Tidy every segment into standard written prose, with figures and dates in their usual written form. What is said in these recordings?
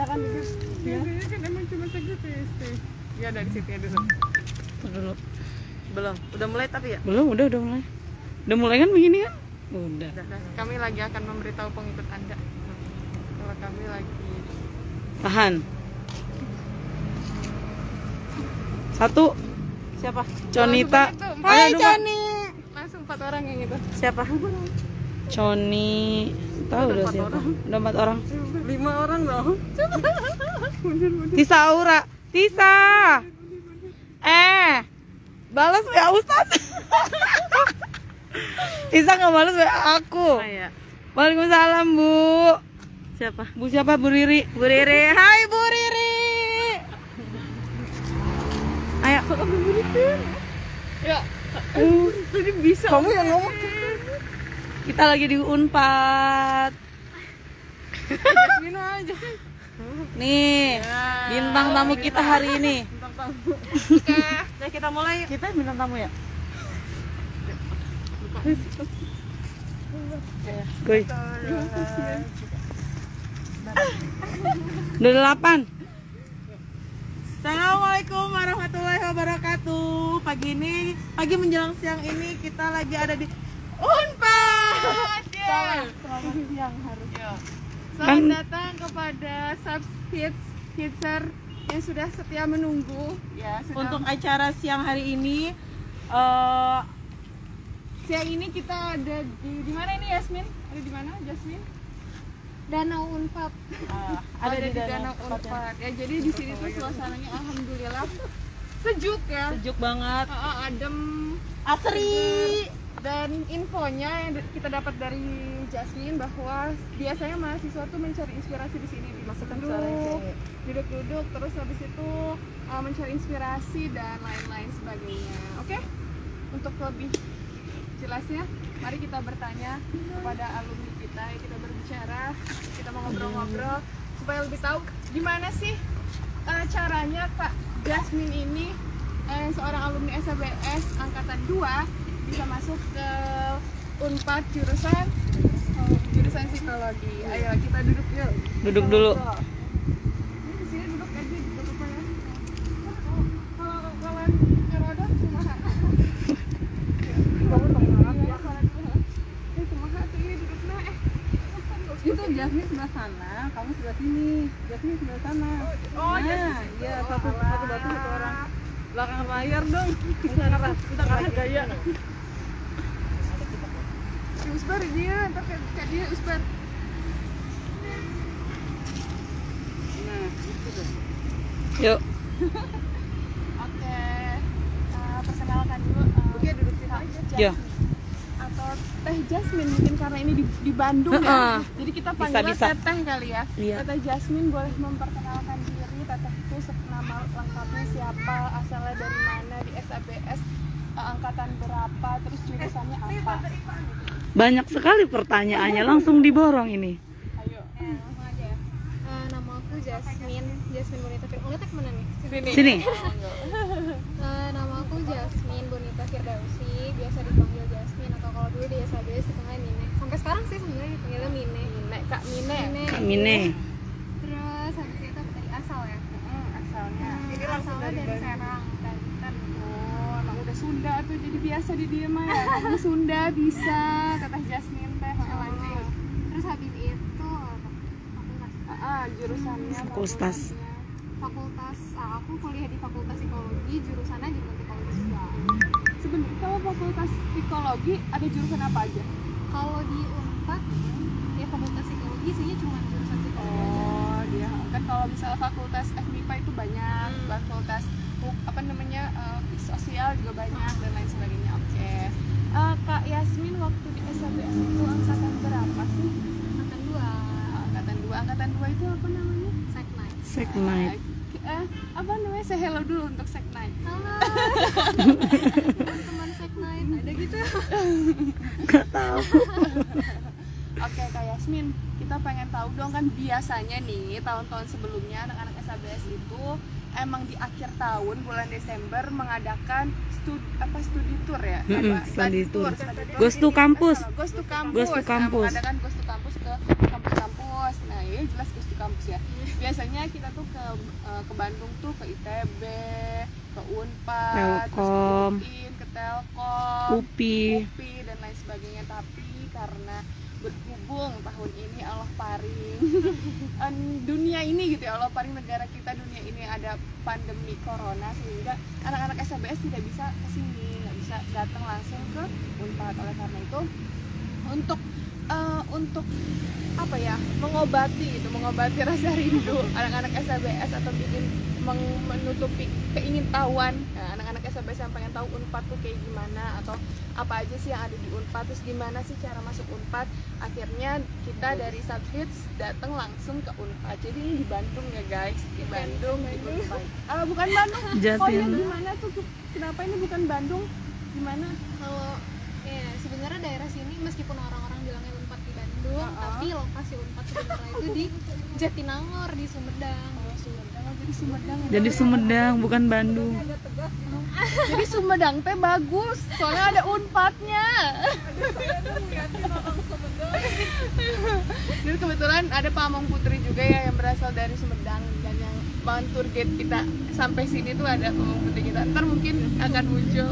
silakan duduk. Biasanya kan emang cuma segitu ya, Steve. Ya dari situ ya dulu. Dulu. Belum, udah mulai tapi ya? Belum, udah mulai. Udah mulai kan begini kan? Udah. Kami lagi akan memberitahu pengikut Anda kalau kami lagi. Tahan. 1. Siapa? Conita. Hai Coni. Langsung 4 orang yang itu. Siapa? Coni. Tahu udah siapa? Udah 4 orang. 5 orang loh. Tisa Aura. Tisa. Balas WA Ustaz. Tisa nggak balas WA aku. Oh, iya. Waalaikumsalam Bu. Siapa? Bu siapa? Bu Riri. Bu Riri. Hai Bu Riri. Ayo. Ya. Tadi bisa. Kamu yang ngomong. Kita lagi di Unpad. Jasmine aja. Nih, bintang tamu kita hari ini. Bintang tamu. Oke, ya kita mulai. Kita bintang tamu ya? Kuy. Udah 8. Assalamualaikum warahmatullahi wabarakatuh. Pagi menjelang siang ini kita lagi ada di Unpad. Selamat siang harus. Selamat datang kepada Hitzer yang sudah setia menunggu. Ya, untuk acara siang hari ini Siang ini kita ada di mana ini Yasmin? Ada di mana Jasmine? Danau Unpad. ada di di Danau Unpad. Ya, jadi di sini tuh suasananya alhamdulillah sejuk ya. Sejuk banget. Adem, asri. dan infonya yang kita dapat dari Jasmine bahwa biasanya mahasiswa tuh mencari inspirasi di sini, duduk, terus habis itu mencari inspirasi dan lain-lain sebagainya. Oke? Untuk lebih jelasnya, mari kita bertanya kepada alumni kita berbicara, kita mau ngobrol-ngobrol supaya lebih tahu gimana sih caranya Kak Jasmine ini seorang alumni SABS angkatan 2 bisa masuk ke Unpad jurusan psikologi. Ayo kita duduk yuk. Duduk dulu. Di sini duduk aja, duduk apa ya? Kalau kalian ngeroda kumaha? Kumaha tuh ini duduknya Itu Jasmine sebelah sana, kamu sebelah sini. Jasmine sebelah sana. Oh, nah, iya satu orang. belakang layar dong. Kita karena gaya. Usbar dia, ntar kayak dia Usbar. Nah, itu tuh. Yuk. Oke, perkenalkan dulu. Dia duduk sini aja. Ya. Atau Teh Jasmine mungkin karena ini di Bandung ya. Jadi kita panggilnya Bisa. Teteh kali ya. Iya. Teteh Jasmine boleh memperkenalkan diri. Teteh itu nama lengkapnya siapa, asalnya dari mana, di SABS angkatan berapa, terus jurusannya apa. Banyak sekali pertanyaannya, langsung diborong ini. Ayo. Langsung aja ya. Nama aku Jasmine Bonita Firdaus. Ngetek mana nih? Sini. Nama aku Jasmine Bonita Firdausi, biasa dipanggil Jasmine atau kalau dulu di SABS dipanggil Mine. Sampai sekarang sih sebenarnya dipanggilnya Mine. Kak Mine. Kak Mine. Terus habis itu apa tadi, asal ya? Asalnya. Ini asalnya dari Serang, Banten. Oh, emang udah Sunda tuh, jadi biasa di dia mah ya. Kamu Sunda bisa, kata Jasmine teh. Lanjut. Terus habis itu Jurusannya Fakultas. Aku kuliah di Fakultas Psikologi, jurusannya juga psikologi juga. Sebenarnya kalau Fakultas Psikologi ada jurusan apa aja? Kalau di Unpad ya Fakultas Psikologi isinya cuma jurusan psikologi aja. Oh, dia kan kalau misalnya Fakultas FMIPA itu banyak, Fakultas sosial juga banyak dan lain sebagainya. Oke. Kak Yasmin waktu di SABS itu angkatan berapa sih? Angkatan 2 itu apa namanya? Seknight. Apa namanya? Say hello dulu untuk Seknight. Halo. Teman Seknight ada gitu. Gak tahu. Oke, Kak Yasmin, kita pengen tahu dong, kan biasanya nih tahun-tahun sebelumnya anak-anak SABS itu emang di akhir tahun bulan Desember mengadakan studi tour ya? Study tour. Ghost to kampus. Ghost to kampus. Ghost to kampus. Mengadakan Ghost to kampus ke kampus-kampus kelas. Nah ini jelas di kampus ya. Biasanya kita tuh ke Bandung tuh ke ITB, ke Unpad, terus ke Telkom, UIN, ke Telkom, UPI. dan lain sebagainya. Tapi karena berhubung tahun ini Allah paring dunia ini gitu ya, Allah paring negara kita dunia ini ada pandemi corona, sehingga anak-anak SABS tidak bisa kesini, nggak bisa datang langsung ke Unpad. Oleh karena itu untuk apa ya, mengobati rasa rindu anak-anak SABS atau ingin menutupi keingintahuan anak-anak SABS yang pengen tahu Unpad tuh kayak gimana, atau apa aja sih yang ada di Unpad, terus gimana sih cara masuk Unpad. Akhirnya kita dari Subhits datang langsung ke Unpad. Jadi ini di Bandung ya guys, di Bandung, di Unpad. Bukan Bandung. Oh ya, gimana tuh? Kenapa ini bukan Bandung? Gimana? Kalau ya sebenarnya daerah sini meskipun orang-orang bilangnya Unpad di Bandung, tapi lokasi Unpad sebenarnya itu di Jatinangor, di Sumedang. Jadi Sumedang. Jadi Sumedang bukan Bandung. Jadi Sumedang teh bagus, soalnya ada Unpadnya. Dan kebetulan ada Pak Among Putri juga ya yang berasal dari Sumedang, dan yang bantu gate kita sampai sini tuh ada Pak Among Putri kita. Ntar mungkin akan muncul.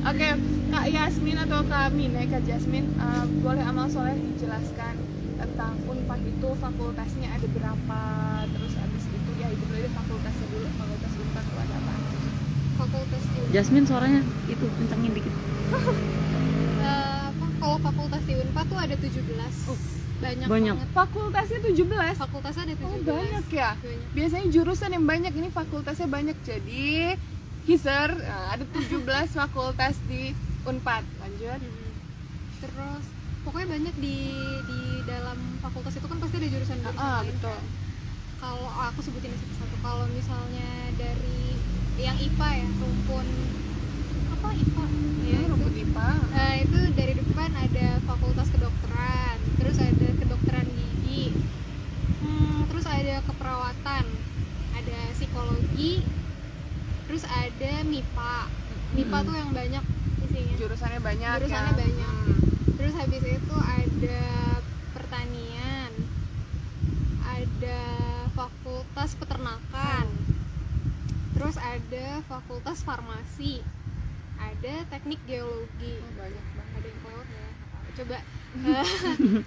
Oke, Kak Yasmin atau Kak Mine, Kak Jasmine, boleh amal soleh dijelaskan tentang Unpad itu fakultasnya ada berapa, terus abis itu ya itu dulu fakultasnya dulu, fakultas Unpad itu ada apa? Fakultas ilmu. Jasmine suaranya itu kencangin dikit. Kalau fakultas di Unpad tuh ada 17. Banyak Banyak. banget. Fakultasnya 17. Fakultasnya ada 17. Oh, banyak ya. Banyak. Biasanya jurusan yang banyak, ini fakultasnya banyak. Jadi Hiser, ada 17 fakultas di Unpad. Lanjut. Terus pokoknya banyak di dalam fakultas itu kan pasti ada jurusan-jurusan lain. Betul. Kan. Kalau aku sebutin satu-satu. Kalau misalnya dari yang IPA ya, rumpun apa IPA? Ya, Rumput IPA. Itu dari depan ada fakultas kedokteran, terus ada kedokteran gigi, terus ada keperawatan, ada psikologi, terus ada MIPA. MIPA tuh yang banyak isinya. Jurusannya banyak. Banyak. Terus habis itu ada pertanian, ada fakultas peternakan, terus ada fakultas farmasi, ada teknik geologi. Banyak banget. Ada yang kelewat ya? Coba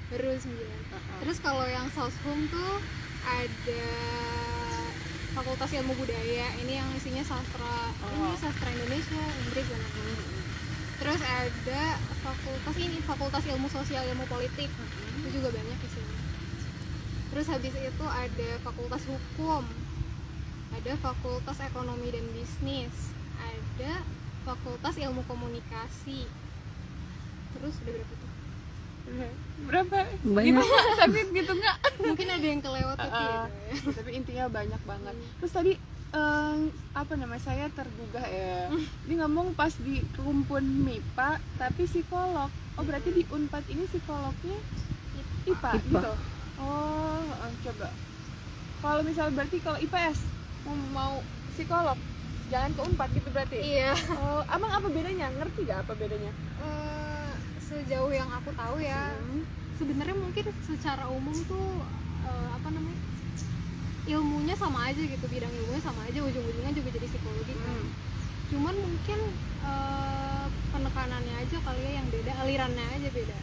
baru 9. Terus kalau yang Soshum tuh ada fakultas ilmu budaya, ini yang isinya sastra, ini sastra Indonesia, Inggris dan lain-lain. Terus ada fakultas ilmu sosial, ilmu politik, itu juga banyak isinya. Terus habis itu ada fakultas hukum, ada fakultas ekonomi dan bisnis, ada fakultas ilmu komunikasi. Terus udah berapa tuh? Berapa? Banyak. Tapi gitu nggak? Mungkin ada yang kelewat tapi ya. Tapi intinya banyak banget. Terus tadi saya tergugah ya. Dia ngomong pas di rumpun MIPA tapi psikolog. Oh berarti di Unpad ini psikolognya IPA. Gitu. Oh, coba. Kalau misal berarti kalau IPS mau psikolog jangan ke Unpad gitu berarti. Iya. Oh, emang apa bedanya? Ngerti gak apa bedanya? Sejauh yang aku tahu ya, sebenarnya mungkin secara umum tuh ilmunya sama aja gitu, bidang ilmunya sama aja, ujung-ujungnya juga jadi psikologi kan. Cuman mungkin penekanannya aja kali ya yang beda, alirannya aja beda.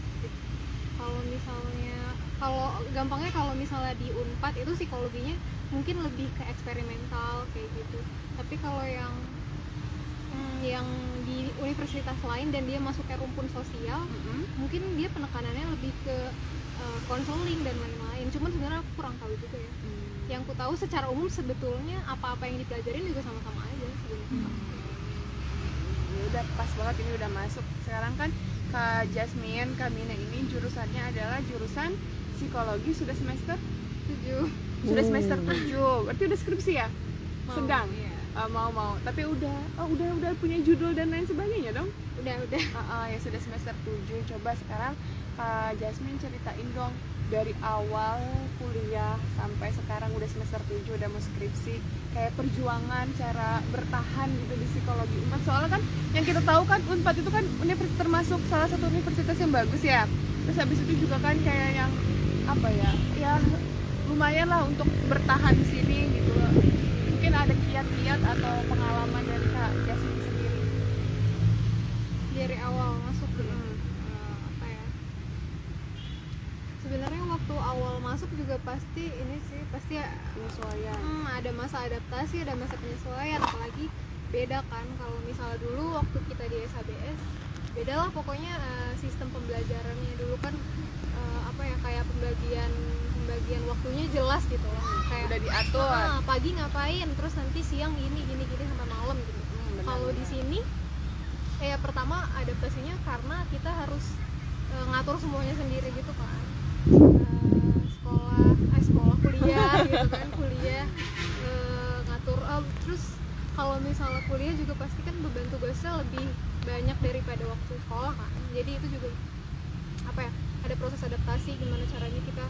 Kalau gampangnya kalau misalnya di Unpad itu psikologinya mungkin lebih ke eksperimental kayak gitu. Tapi kalau yang di universitas lain dan dia masuk ke rumpun sosial, mungkin dia penekanannya lebih ke konseling dan lain-lain. Cuman sebenarnya aku kurang tahu juga ya. Yang ku tahu secara umum sebetulnya apa-apa yang dipelajarin juga sama-sama aja sebenarnya. Ya udah pas banget ini udah masuk. Sekarang kan Kak Jasmine, Kak Mina ini jurusannya adalah jurusan psikologi, sudah semester 7. Sudah semester 7. Berarti udah skripsi ya? Sedang. Iya. Mau. Tapi udah punya judul dan lain sebagainya dong? Udah. Ya sudah semester 7. Coba sekarang Kak Jasmine ceritain dong dari awal kuliah sampai sekarang udah semester 7 udah mau skripsi, kayak perjuangan cara bertahan gitu di psikologi Unpad. Soalnya kan yang kita tahu kan Unpad itu kan universitas termasuk salah satu universitas yang bagus ya. Terus habis itu juga kan kayak yang apa ya, ya lumayan lah untuk bertahan di sini gitu loh. Mungkin ada kiat-kiat atau pengalaman dari Kak Jasmine sendiri. Dari awal masuk gitu. Apa ya, sebenarnya waktu awal masuk juga pasti ini sih, pasti Penyesuaian. ada masa adaptasi, ada masa penyesuaian. Apalagi beda kan kalau misalnya dulu waktu kita di SHBS, beda lah pokoknya. Sistem pembelajarannya dulu kan apa ya, kayak pembagian waktunya jelas gitu loh. Kayak Udah diatur. pagi ngapain, terus nanti siang gini sampai malam gitu. Kalau di sini kayak pertama adaptasinya karena kita harus ngatur semuanya sendiri gitu kan. Sekolah kuliah gitu kan, kuliah ngatur. Terus kalau misalnya kuliah juga pasti kan beban tugasnya lebih banyak daripada waktu sekolah kan. Jadi itu juga apa ya, ada proses adaptasi gimana caranya kita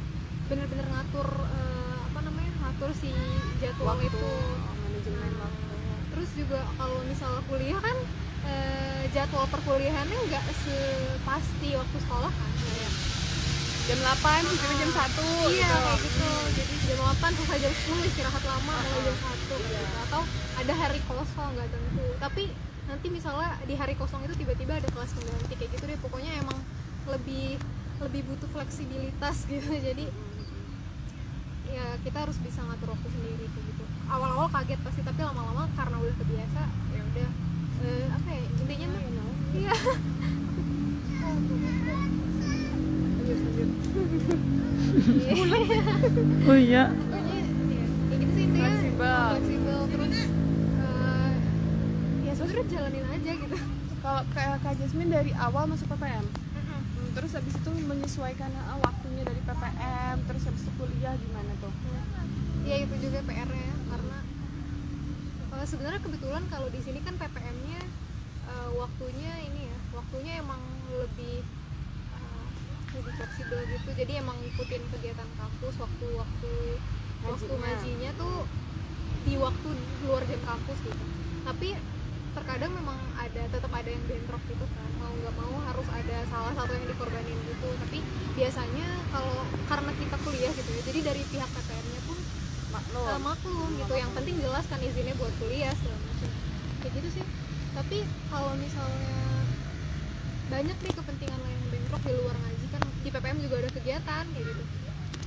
bener-bener ngatur ngatur si jadwal Waktu, itu. manajemen waktu. Terus juga kalau misalnya kuliah kan jadwal perkuliahannya nggak sepasti waktu sekolah kan, kayak Jam 8 sampai jam 1 iya gitu. kayak gitu. Jadi jam 8 sampai jam 10 istirahat lama, mulai jam 1 gitu. Atau ada hari kosong nggak tentu, tapi nanti misalnya di hari kosong itu tiba-tiba ada kelas pengganti kayak gitu deh. Pokoknya emang lebih butuh fleksibilitas gitu. Jadi ya kita harus bisa ngatur waktu sendiri kayak gitu. Awal-awal kaget pasti, tapi lama-lama karena udah kebiasa ya udah apa ya, intinya mah iya. Oh iya. Pokoknya ya gitu sih intinya. Fleksibel terus ya sebenarnya jalanin aja gitu. Kalau kayak Kak Jasmine dari awal masuk PPM, terus habis itu menyesuaikan waktunya dari PPM, terus habis itu kuliah gimana tuh? Ya itu juga PR-nya, karena sebenarnya kebetulan kalau di sini kan PPM-nya waktunya ini ya, waktunya emang lebih fleksibel gitu. Jadi emang ngikutin kegiatan kampus, waktu ngajinya tuh di waktu luar jam kampus gitu. Tapi terkadang memang tetap ada yang bentrok gitu kan, mau nggak mau harus ada salah satu yang dikorbanin gitu. Tapi biasanya kalau karena kita kuliah gitu ya, jadi dari pihak PPM-nya pun maklum gitu. Yang penting jelas kan izinnya buat kuliah segala macam kayak gitu sih. Tapi kalau misalnya banyak nih kepentingan lain yang bentrok di luar ngaji kan, di PPM juga ada kegiatan kayak gitu.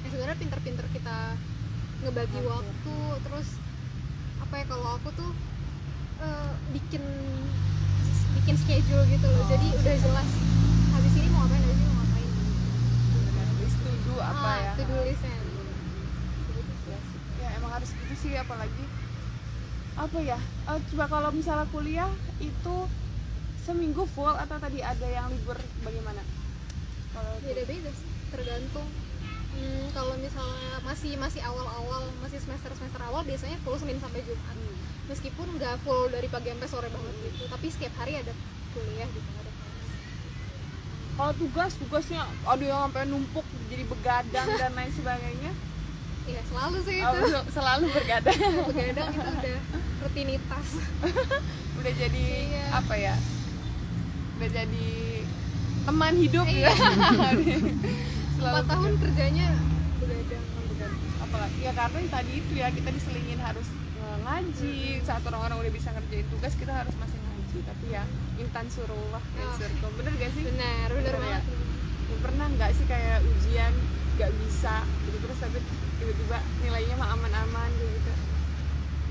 Sebenarnya pinter-pinter kita ngebagi waktu. Terus apa ya, kalau aku tuh bikin schedule gitu loh. Jadi udah jelas habis ini mau ngapain, habis ini mau ngapain. List to do apa ya? To do listnya. Ya emang harus gitu sih, apalagi apa ya? Coba kalau misalnya kuliah itu seminggu full atau tadi ada yang libur, bagaimana? Kalau Beda-beda sih, tergantung. Kalau misalnya masih awal-awal, masih semester awal, biasanya full Senin sampai Jumat. Meskipun nggak full dari pagi sampai sore banget gitu, tapi setiap hari ada kuliah gitu, ada kelas. kalau tugasnya ada yang sampai numpuk jadi begadang dan lain sebagainya. Iya selalu sih itu. Selalu begadang. Begadang itu udah rutinitas. Udah jadi Iya. apa ya? Udah jadi teman hidup Iya. ya. 4 tahun kerjanya begadang. Apalagi ya karena tadi itu ya, kita diselingin harus ngaji. Saat orang-orang udah bisa ngerjain tugas, kita harus masih ngaji. Tapi ya intan surullah yang surga. Bener gak sih? Benar Ya? banget. Pernah nggak sih kayak ujian nggak bisa gitu, terus tapi tiba-tiba nilainya mah aman-aman gitu?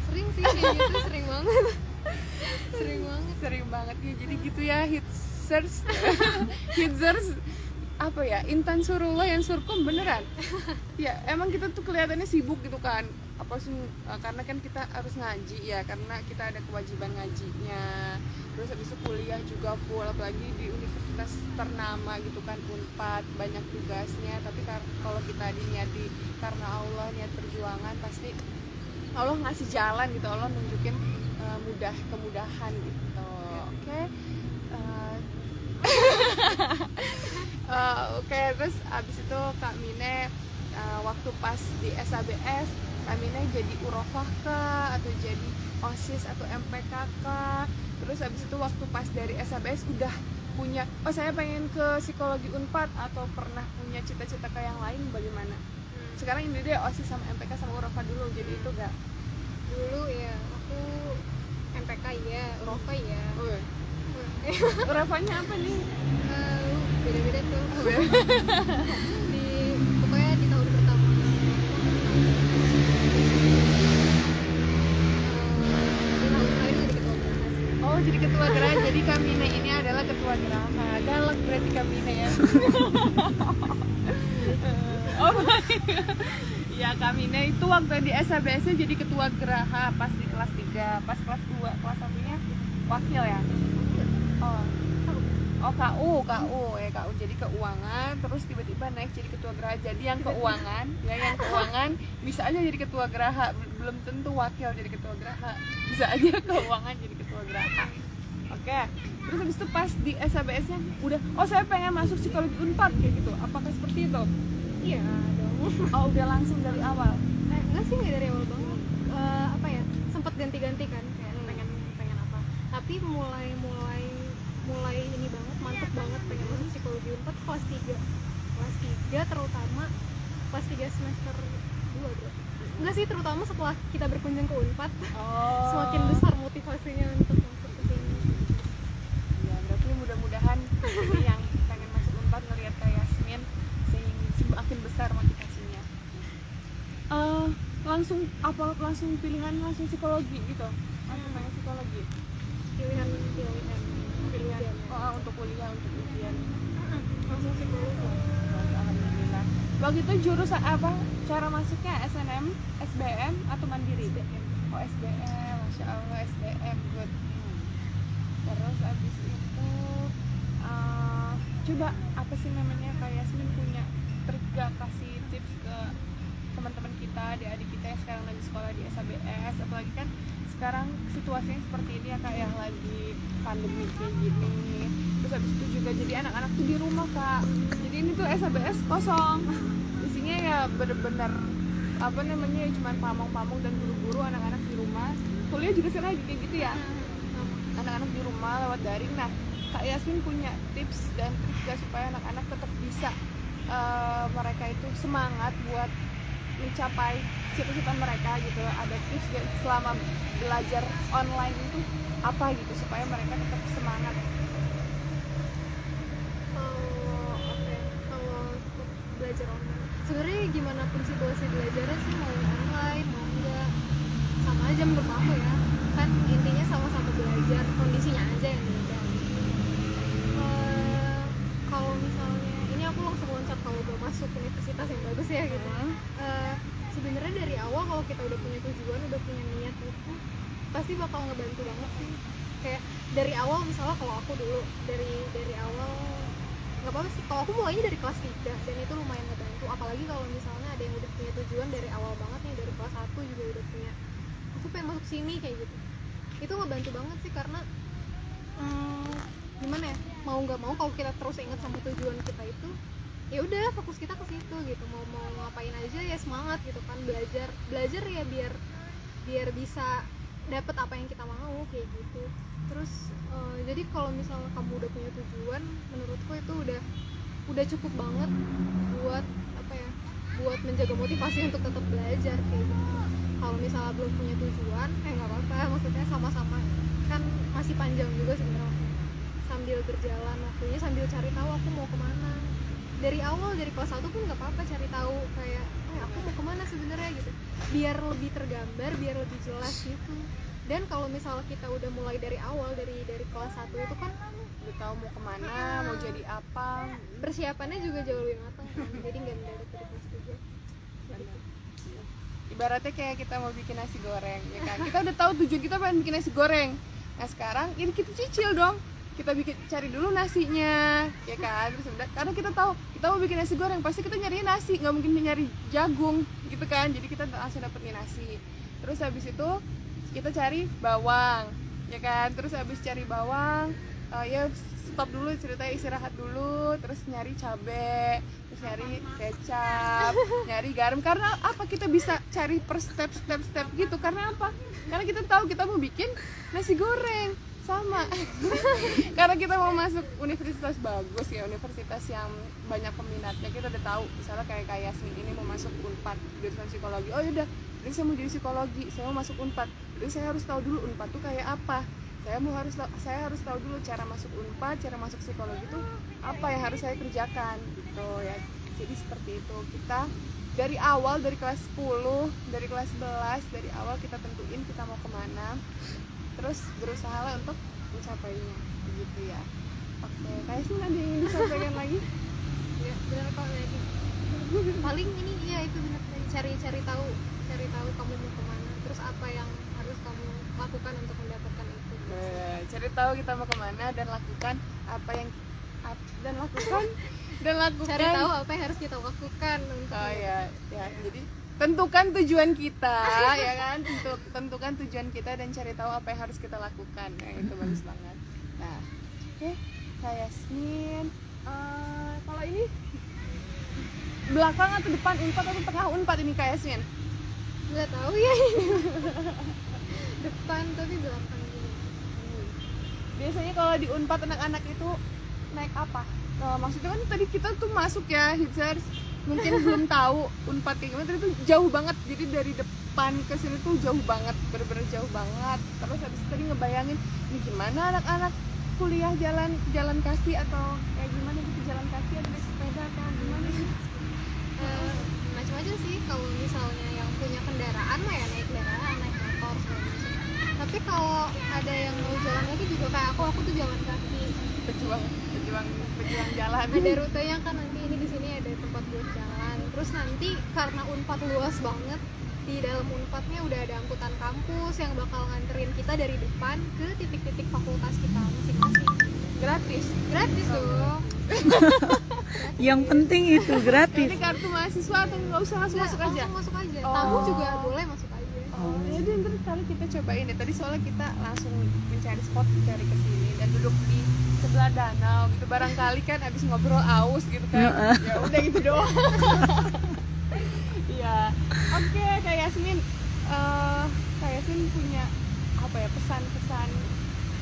Sering sih kayak gitu, sering banget. Sering banget ya. Jadi gitu ya, hitsers apa ya, intan surullah yang surkum beneran. Ya emang kita tuh kelihatannya sibuk gitu kan, apa sih, karena kan kita harus ngaji ya, karena kita ada kewajiban ngajinya. Terus habis itu kuliah juga full, apalagi di universitas ternama gitu kan, Unpad, banyak tugasnya. Tapi kalau kita diniati karena Allah, niat perjuangan, pasti Allah ngasih jalan gitu, Allah nunjukin kemudahan gitu. Oke. Oke, terus abis itu Kak Mine waktu pas di SHBS, Kak Mine jadi urofah kah, atau jadi OSIS atau MPK kah? Terus abis itu waktu pas dari SHBS udah punya, oh saya pengen ke psikologi Unpad atau pernah punya cita-cita ke yang lain bagaimana? Sekarang ini deh OSIS sama MPK sama Urafa dulu, jadi itu gak? Dulu ya aku MPK ya, Urafa ya. Urafanya apa nih? Beda-beda tuh. Di pokoknya di tahun pertama di tahun terakhir jadi ketua organisasi. Oh jadi ketua geraha, jadi Kamina ini adalah ketua geraha. Galak berarti Kamina ya. Oh baik. Ya Kamina itu waktu di SABS jadi ketua geraha pas di kelas 3, pas kelas 2, kelas 1-nya wakil ya. Oh KU ya KU jadi keuangan, terus tiba-tiba naik jadi ketua geraha. Jadi yang keuangan bisa aja jadi ketua geraha, belum tentu wakil jadi ketua geraha, bisa aja keuangan jadi ketua geraha. Oke. Terus habis itu pas di SABS-nya udah, oh saya pengen masuk psikologi Unpad kayak gitu. Apakah seperti itu? Iya dong. Oh udah langsung dari awal. Enggak sih, nggak dari awal banget. Apa ya, sempat ganti-ganti kan kayak pengen apa, tapi mulai ini banget, mantep banget pengen masuk psikologi Unpad kelas 3 terutama kelas 3 semester 2 bro. Enggak sih, terutama setelah kita berkunjung ke Unpad. Semakin besar motivasinya untuk masuk ke sini. Ya berarti mudah-mudahan ini yang pengen masuk Unpad ngelihat kayak Yasmin semakin besar motivasinya. Langsung pilihan langsung psikologi gitu. Langsung pengen psikologi. Pilihan untuk kuliah, untuk ujian. langsung psikologi. Alhamdulillah. Waktu itu jurusan apa? Cara masuknya SNM, SBM atau mandiri? Oh SBM, Masya Allah SBM, good. Terus abis itu coba apa sih namanya, kayak Yasmin punya trik gak, kasih tips ke teman-teman kita, adik-adik kita yang sekarang lagi sekolah di SABS, apalagi kan sekarang situasinya seperti ini ya kak, yang lagi pandemi kayak gini. Terus habis itu juga jadi anak-anak tuh di rumah kak, jadi ini tuh SABS kosong, isinya ya bener-bener apa namanya, cuman pamong-pamong dan guru-guru, anak-anak di rumah. Kuliah juga sekarang lagi kayak gitu ya, anak-anak di rumah lewat daring. Nah kak Yasmin punya tips dan trik gak supaya anak-anak tetap bisa mereka itu semangat buat mencapai cita-cita mereka gitu? Ada tips gak selama belajar online itu apa gitu supaya mereka tetap semangat? Kalau belajar online, sebenarnya gimana pun situasi belajarnya sih, mau online mau enggak sama aja menurut aku ya, kan intinya sama-sama belajar, kondisinya aja yang beda. Kalau misalnya ini aku langsung loncat kalau udah masuk universitas yang bagus ya gitu. Sebenarnya dari awal kalau kita udah punya tujuan, udah punya niat itu pasti bakal ngebantu banget sih. Kayak dari awal misalnya kalau aku dulu dari awal nggak apa-apa sih, kalau aku mulainya dari kelas 3 dan itu lumayan ngebantu. Apalagi kalau misalnya ada yang udah punya tujuan dari awal banget nih, dari kelas 1 juga udah punya, aku pengen masuk sini kayak gitu, itu ngebantu banget sih. Karena gimana ya, mau nggak mau kalau kita terus ingat sama tujuan kita itu, ya udah fokus kita ke situ gitu. Mau ngapain aja ya semangat gitu kan, belajar ya biar bisa dapet apa yang kita mau kayak gitu. Terus jadi kalau misalnya kamu udah punya tujuan, menurutku itu udah cukup banget buat apa ya, buat menjaga motivasi untuk tetap belajar kayak gitu. Kalau misalnya belum punya tujuan, nggak apa-apa, maksudnya sama-sama kan masih panjang juga sebenarnya, sambil berjalan waktunya, sambil cari tahu aku mau kemana. Dari awal, dari kelas 1 pun nggak apa-apa cari tahu kayak aku mau kemana sebenarnya gitu, biar lebih tergambar, biar lebih jelas gitu. Dan kalau misalnya kita udah mulai dari awal, dari kelas 1 itu kan Udah tahu mau kemana, mau jadi apa, persiapannya juga jauh lebih matang kan, jadi nggak mendadak dari kelas 3 gitu. Ibaratnya kayak kita mau bikin nasi goreng ya kan, kita udah tahu tujuan kita pengen bikin nasi goreng. Nah sekarang ini kita cicil dong, kita cari dulu nasinya ya kan. Terus karena kita tahu kita mau bikin nasi goreng, pasti kita nyari nasi, nggak mungkin nyari jagung gitu kan. Jadi kita langsung dapetin nasi. Terus habis itu kita cari bawang ya kan. Terus habis cari bawang, ya stop dulu ceritanya, istirahat dulu. Terus nyari cabai, terus nyari kecap, nyari garam. Karena apa kita bisa cari per step gitu? Karena apa? Karena kita tahu kita mau bikin nasi goreng. sama. Karena kita mau masuk universitas bagus ya, universitas yang banyak peminatnya. Kita udah tahu, misalnya kayak Yasmin ini mau masuk Unpad jurusan psikologi. Oh yaudah, jadi saya mau jadi psikologi, saya mau masuk Unpad. Jadi saya harus tahu dulu Unpad tuh kayak apa. Saya harus tahu dulu cara masuk Unpad, cara masuk psikologi itu apa yang harus saya kerjakan gitu ya. Jadi seperti itu. Kita dari awal, dari kelas 10, dari kelas 11, dari awal kita tentuin kita mau kemana, terus berusaha lah untuk mencapainya begitu ya. Oke, kayak sih ada yang ingin disampaikan lagi? Ya benar kok Lady. Paling ini iya itu benar, cari tahu kamu mau kemana, terus apa yang harus kamu lakukan untuk mendapatkan itu. Cari tahu kita mau kemana dan lakukan apa yang Cari tahu apa yang harus kita lakukan untuk oh ya jadi tentukan tujuan kita ya kan, tentukan tujuan kita dan cari tahu apa yang harus kita lakukan. Nah, itu bagus banget. Nah, oke, Kak Yasmin, kalau ini belakang atau depan Unpad atau tengah Unpad ini Kak Yasmin? nggak tahu ya ini. Depan tapi belakang gitu. Biasanya kalau di Unpad anak-anak itu naik apa? Maksudnya kan tadi kita tuh masuk ya Hitsers, mungkin belum tahu Unpad kayak gimana, tadi tuh jauh banget, jadi dari depan ke sini tuh jauh banget, bener-bener jauh banget. Terus habis itu tadi ngebayangin ini gimana anak-anak kuliah jalan kaki atau kayak gimana gitu, jalan kaki atau naik sepeda atau gimana sih? Macam-macam sih, kalau misalnya yang punya kendaraan mah ya naik kendaraan, naik motor segala macam. Tapi kalau ada yang mau jalan kaki juga kayak aku tuh jalan kaki. Pejuang jalan. Ada rutenya kan, nanti ini di sini ada tempat buat jalan. Terus nanti karena Unpad luas banget, di dalam Unpadnya udah ada angkutan kampus yang bakal nganterin kita dari depan ke titik-titik fakultas kita masing-masing. Gratis. Gratis dong. Yang penting itu gratis. Ini kartu mahasiswa atau nggak usah langsung masuk aja? Langsung masuk aja. Oh. Tamu juga boleh masuk aja. Oh, ya udah ntar kali kita cobain deh. Tadi soalnya kita langsung mencari spot, cari ke sini dan duduk di sebelah danau gitu. Barangkali kan abis ngobrol aus gitu kan. Ya udah gitu doang. Iya. Oke, Kak Yasmin. Kak Yasmin punya apa ya, pesan-pesan?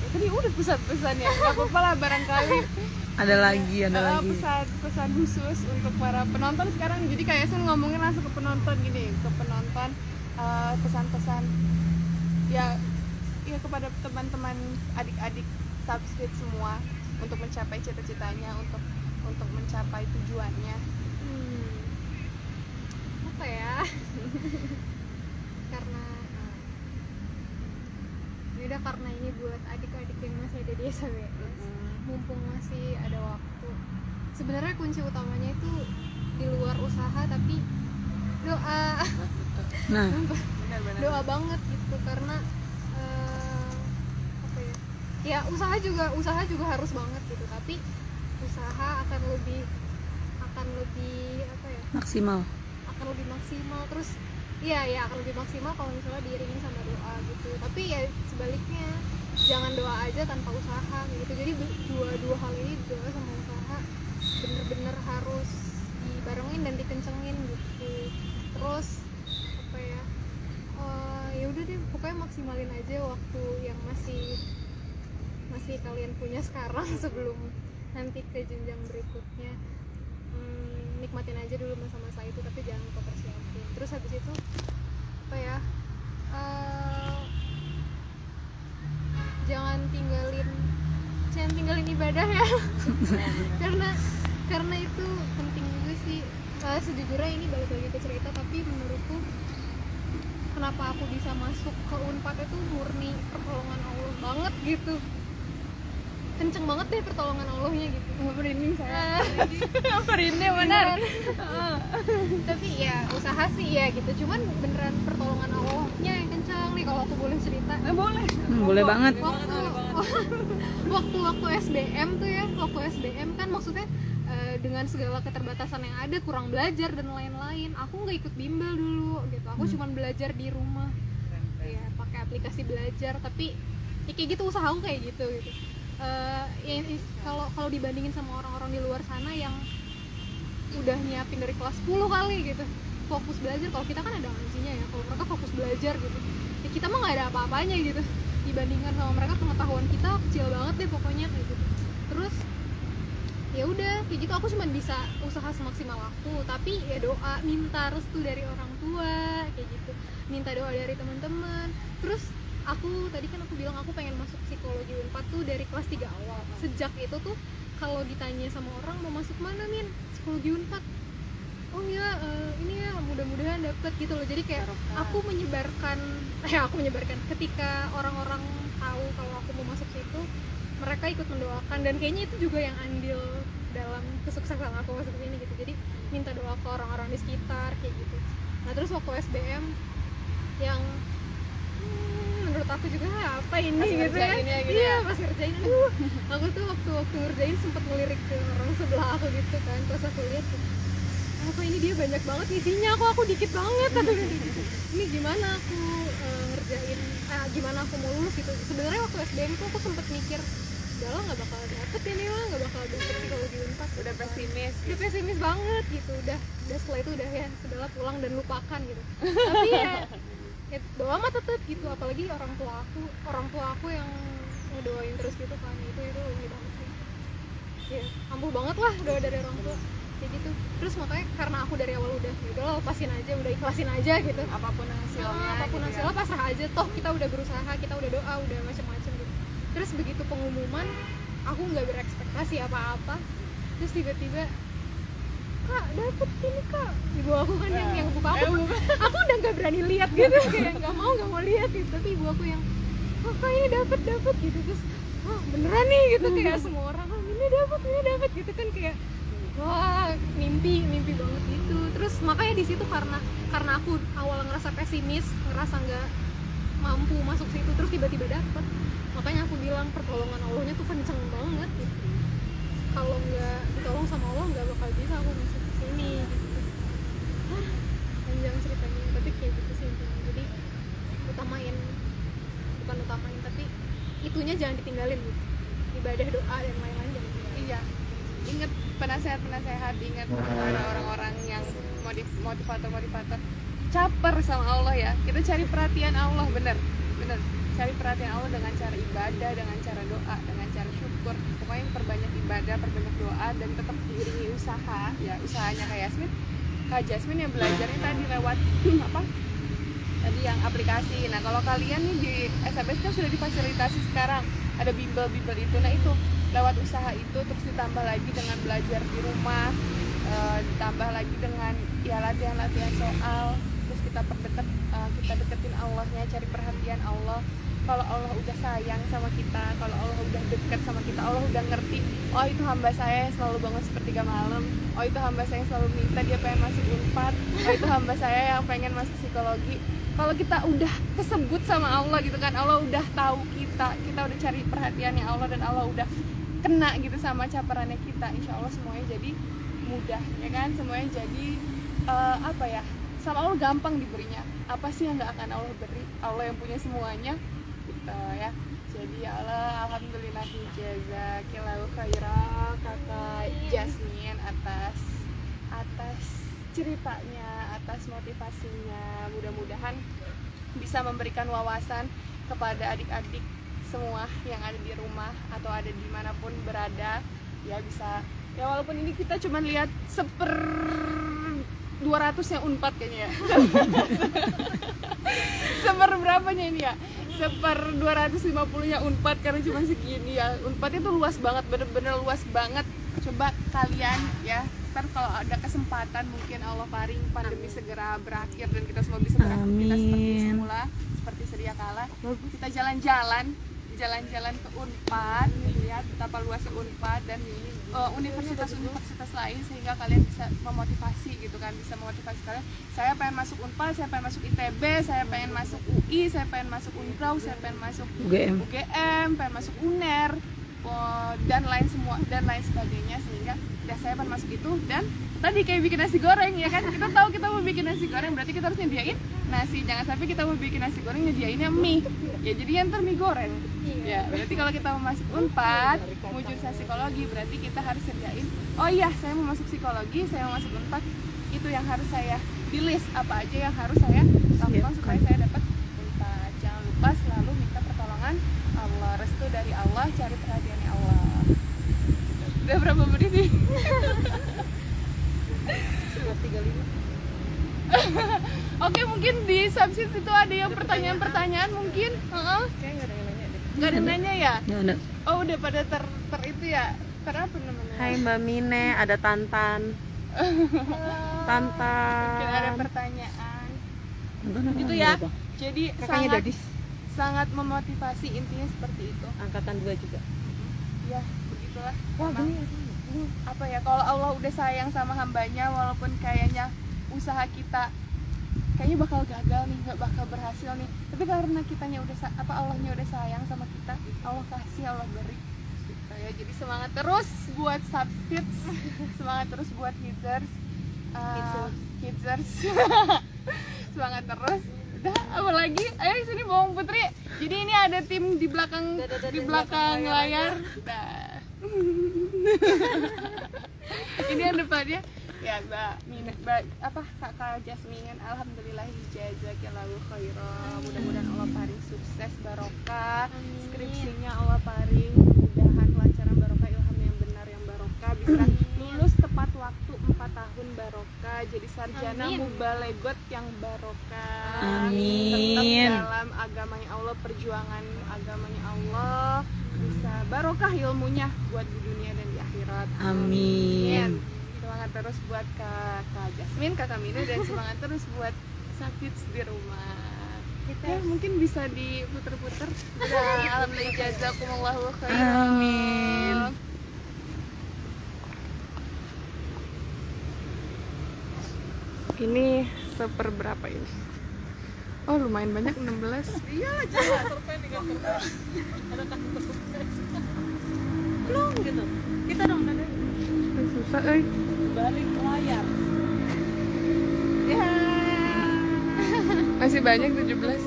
Ya, tadi udah pesan-pesan ya. Gak apa-apa lah barangkali. Ada lagi. Pesan khusus untuk para penonton sekarang. Jadi Kak Yasmin ngomongin langsung ke penonton gini, ke penonton. Pesan-pesan ya kepada teman-teman adik-adik subscribe semua untuk mencapai cita-citanya, untuk mencapai tujuannya. Apa ya? karena ini buat adik-adik yang masih ada di SBS, mumpung masih ada waktu. Sebenarnya kunci utamanya itu di luar usaha, tapi doa. Nah, doa banget gitu, karena apa ya? Ya usaha juga harus banget gitu, tapi usaha akan lebih apa ya? maksimal. Akan lebih maksimal, terus iya akan lebih maksimal kalau misalnya diiringin sama doa gitu. Tapi ya sebaliknya, jangan doa aja tanpa usaha gitu. Jadi dua hal ini, doa sama usaha, bener-bener harus dibarengin dan dikencengin gitu. Terus apa ya? Ya udah deh, pokoknya maksimalin aja waktu yang masih kalian punya sekarang sebelum nanti ke jenjang berikutnya. Nikmatin aja dulu masa-masa itu, tapi jangan lupa persiapin. Terus habis itu apa ya, jangan tinggalin ibadah ya. karena itu penting juga sih. Sejujurnya ini balik lagi ke cerita, tapi menurutku kenapa aku bisa masuk ke Unpad itu murni pertolongan Allah banget gitu. Kenceng banget deh pertolongan Allahnya gitu. Merinding saya. Merinding benar. Tapi ya usaha sih ya gitu. Cuman beneran pertolongan Allahnya yang kenceng nih, kalau aku boleh cerita. Boleh. Boleh banget. Waktu SBM tuh ya, waktu SBM kan maksudnya dengan segala keterbatasan yang ada, kurang belajar dan lain-lain, aku nggak ikut bimbel dulu gitu. Aku cuman belajar di rumah. Ya pakai aplikasi belajar, tapi ya kayak gitu, usaha aku kayak gitu. Kalau dibandingin sama orang-orang di luar sana yang udah nyiapin dari kelas 10 kali gitu fokus belajar, kalau kita kan ada ngajinya ya, kalau mereka fokus belajar gitu ya, kita mah nggak ada apa-apanya gitu. dibandingkan sama mereka pengetahuan kita kecil banget deh pokoknya kayak gitu. Terus ya udah kayak gitu, aku cuma bisa usaha semaksimal aku, tapi ya doa, minta restu dari orang tua kayak gitu, minta doa dari teman-teman. Terus aku tadi kan aku bilang aku pengen masuk psikologi Unpad tuh dari kelas 3 awal. Sejak itu tuh kalau ditanya sama orang mau masuk mana Min, psikologi Unpad, oh ya ini ya mudah-mudahan dapet gitu loh. Jadi kayak aku menyebarkan ketika orang-orang tahu kalau aku mau masuk situ, mereka ikut mendoakan, dan kayaknya itu juga yang andil dalam kesuksesan aku masuk sini gitu. Jadi minta doa ke orang-orang di sekitar kayak gitu. Nah terus waktu SBM yang menurut aku juga apa ini pas gitu ya, gitu iya pas ngerjain aku tuh waktu ngerjain sempet ngelirik ke orang sebelah aku gitu kan. Terus aku lihat apa ini dia banyak banget isinya, aku dikit banget aku ini gimana aku ngerjain, gimana aku mau lulus gitu. Sebenarnya waktu SBM tuh aku sempet mikir udah lah nggak bakal dapet ini lah, nggak bakal dapet psikologi Unpad. Udah pesimis Udah pesimis banget gitu, udah setelah itu udah ya sudahlah, pulang dan lupakan gitu. Tapi ya doa mah tetep gitu, apalagi orang tua aku yang ngedoain terus gitu kan, itu ini banget sih ya, ampuh banget lah doa dari orang tua kayak gitu. Terus makanya karena aku dari awal udah udah lepasin aja, udah ikhlasin aja gitu, apapun hasilnya apapun gitu hasilnya pasrah aja, toh kita udah berusaha, kita udah doa, udah macam-macam gitu. Terus begitu pengumuman aku nggak berekspektasi apa-apa, terus tiba-tiba Kak dapet ini Kak, ibu aku kan yang buka aku udah nggak berani lihat gitu, kayak nggak mau lihat gitu, tapi ibu aku yang Kak ini dapet gitu. Terus beneran nih gitu, kayak semua orang ini dapet gitu kan, kayak wah mimpi banget gitu. Terus makanya di situ karena aku awal ngerasa pesimis, ngerasa nggak mampu masuk situ, terus tiba-tiba dapet, makanya aku bilang pertolongan Allahnya tuh kenceng banget gitu. Kalau nggak ditolong sama Allah nggak bakal bisa aku masuk ke sini gitu. Panjang ceritanya, tapi kayak gitu sih intinya. Jadi bukan utamain, tapi itunya jangan ditinggalin gitu. Ibadah, doa dan lain-lain jangan ditinggalin. Iya, ingat penasehat, ingat ada orang-orang yang motivator caper sama Allah ya. Kita cari perhatian Allah, bener cari perhatian Allah dengan cara ibadah, dengan cara doa, dengan cara syukur. Pokoknya perbanyak ibadah, perbanyak doa, dan tetap diiringi usaha. Ya usahanya kayak Kak Jasmine yang belajarnya tadi lewat tadi yang aplikasi. Nah kalau kalian nih di SMS kan sudah difasilitasi sekarang, ada bimbel itu. Nah itu lewat usaha itu, terus ditambah lagi dengan belajar di rumah, ditambah lagi dengan ya latihan soal, terus kita deketin Allahnya, cari perhatian Allah. Kalau Allah udah sayang sama kita, kalau Allah udah deket sama kita, Allah udah ngerti, oh itu hamba saya yang selalu bangun sepertiga malam, oh itu hamba saya yang selalu minta dia pengen masuk Unpad, oh itu hamba saya yang pengen masuk psikologi. Kalau kita udah kesebut sama Allah gitu kan, Allah udah tahu kita udah cari perhatiannya Allah, dan Allah udah kena gitu sama caperannya kita, insya Allah semuanya jadi mudah ya kan, semuanya jadi sama Allah gampang diberinya. Apa sih yang nggak akan Allah beri? Allah yang punya semuanya gitu ya. Jadi ya Allah, alhamdulillah jazakillahu khairan Kakak Jasmine atas ceritanya, atas motivasinya. Mudah-mudahan bisa memberikan wawasan kepada adik-adik semua yang ada di rumah atau ada dimanapun berada, ya bisa ya, walaupun ini kita cuma lihat 1/200-nya Unpad kayaknya ya. Berapanya ini ya, 1/250-nya Unpad, karena cuma segini ya. Unpad itu luas banget, bener-bener luas banget. Coba kalian ya, ntar kalau ada kesempatan mungkin Allah paring pandemi segera berakhir dan kita semua bisa beraktivitas seperti semula, seperti sedia kala, kita jalan-jalan ke Unpad, lihat betapa luasnya Unpad dan universitas-universitas lain, sehingga kalian bisa memotivasi gitu kan, bisa memotivasi kalian. Saya pengen masuk Unpad, saya pengen masuk ITB, saya pengen masuk UI, saya pengen masuk Unprau, saya pengen masuk UGM, pengen masuk UNER, dan lain sebagainya, sehingga ya saya pengen masuk itu. Dan tadi kayak bikin nasi goreng ya kan, kita tahu kita mau bikin nasi goreng, berarti kita harus nyediain nasi, jangan sampai kita mau bikin nasi goreng nyediainnya mie ya, jadi ntar mie goreng ya. Berarti kalau kita mau masuk Unpad, mau jurusan psikologi, berarti kita harus sediain, oh iya saya mau masuk psikologi, saya mau masuk Unpad, itu yang harus saya di list, apa aja yang harus saya lakukan supaya saya dapat Unpad. Jangan lupa selalu minta pertolongan ada yang pertanyaan-pertanyaan mungkin? Heeh. Nggak ada yang nanya ya? Nggak ada. Oh udah pada ter itu ya? Ter apa namanya? Hai Mbak Mine, ada Tantan. Tantan. Mungkin ada pertanyaan. Gitu ya. Jadi Kakaknya sangat Dadis, sangat memotivasi, intinya seperti itu. angkatan 2 juga. Ya begitulah. Emang, apa ya, kalau Allah udah sayang sama hambanya, walaupun kayaknya usaha kita kayaknya bakal gagal nih, nggak bakal berhasil nih, tapi karena kitanya udah Allahnya udah sayang sama kita, Allah kasih, Allah beri gitu ya. Jadi semangat terus buat Subkids, semangat terus buat Hidzers, Hidzers. Semangat terus. Udah, apa lagi? Ayo sini Bawang Putri. Jadi ini ada tim di belakang layar. Dah. Ini yang depannya ya Kakak Jasmine, alhamdulillah jazakallahu khairan. Mudah-mudahan Allah paring sukses, barokah, skripsinya Allah paring kemudahan, kelancaran, barokah, ilham yang benar, yang barokah, bisa lulus tepat waktu 4 tahun, barokah, jadi sarjana mubalegot yang barokah. Amin. Tetap dalam agamanya Allah, perjuangan agamanya Allah, bisa barokah ilmunya buat di dunia dan di akhirat. Amin. Semangat terus buat Kak Jasmine, Kakak Mine, dan semangat terus buat Subkids di rumah. Ya, mungkin bisa diputer-puter. Alhamdulillah, jazakumullahu khairan. Amin. Ini seperberapa ini? Oh, lumayan banyak, 16. Iya, coba survei dengan kertas. Ada kasus sukses. Belum gitu. Kita dong ada. Susah, Balik layar. Ya. Masih banyak 17.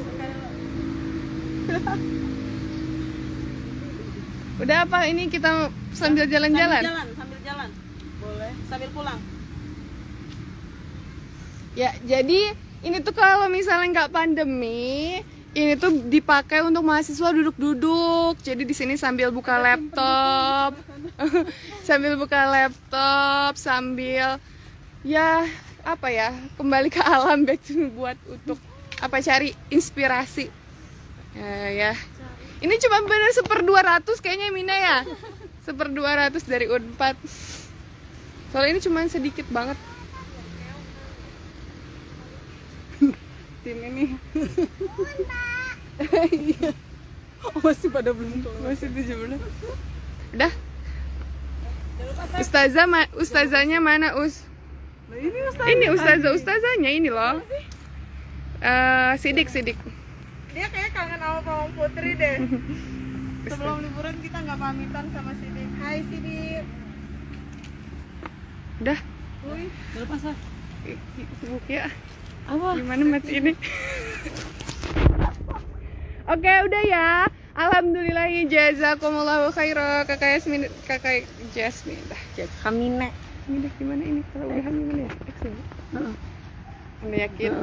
Udah apa ini kita sambil jalan-jalan? Sambil jalan. Boleh. Sambil pulang. Ya, jadi ini tuh kalau misalnya nggak pandemi, ini tuh dipakai untuk mahasiswa duduk-duduk. Jadi di sini sambil buka laptop, sambil buka laptop, sambil ya apa ya, kembali ke alam, back to buat untuk apa, cari inspirasi. Ya. Ini cuma bener 1/200 kayaknya Mina ya. 1/200 dari Unpad. Soalnya ini cuma sedikit banget. Tim ini. Iya. Masih pada belum keluar. Masih 17. Udah. Ustazahnya mana, Us? Ini ustazahnya ini loh. Sidik. Dia kayak kangen sama Bawang Putri deh. Sebelum liburan kita nggak pamitan sama Sidik. Hai Sidik. Udah. Uy, Lepas lah. Sibuk ya. Apa? Gimana mati ini? Oke, udah ya. Alhamdulillah, jazakumullahu khairan Kakak Jasmine. Dah, Kamine. ini dah gimana ini? Kalau udahan gimana ya? Udah yakin?